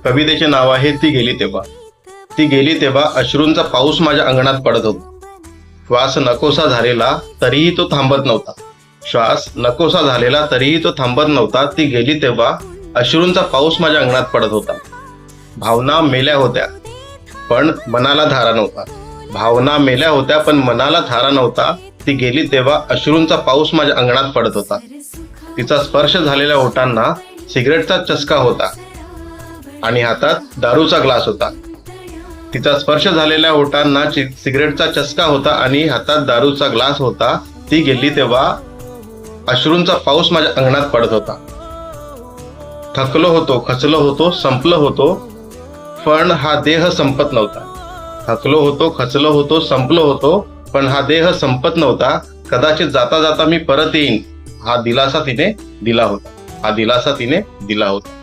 कवितेचे नाव आहे ती गेली तेव्हा. ती गेली तेव्हा अश्रूंचा पाऊस माझ्या अंगणात पडत होता. श्वास नकोसा झालेला तरीही तो थांबत नव्हता. श्वास नकोसा झालेला तरीही तो थांबत नव्हता. ती गेली तेव्हा अश्रूंचा पाऊस माझ्या अंगणात पडत होता. भावना मेल्या होत्या पण मनाला धारा नव्हता. भावना मेल्या होत्या पण मनाला धारा नव्हता. ती गेली तेव्हा अश्रूंचा पाऊस माझ्या अंगणात पडत होता. तिचा स्पर्श झालेल्या ओठांना सिगरेटचा चस्का होता आणि हातात दारूचा ग्लास होता. तिचा स्पर्श झालेल्या ओठांना सिगरेटचा चस्का होता आणि हातात दारूचा ग्लास होता. ती गेली तेव्हा अश्रूंचा पाऊस माझ्या अंगणात पडत होता. थकलो होतो, खचलो होतो, संपलो होतो, पण हा देह संपत नव्हता. थकलो होतो, खचलो होतो, संपलो होतो, पण हा देह संपत नव्हता. कदाचित जाता जाता मी परत येईन, हा दिलासा तिने दिला होता.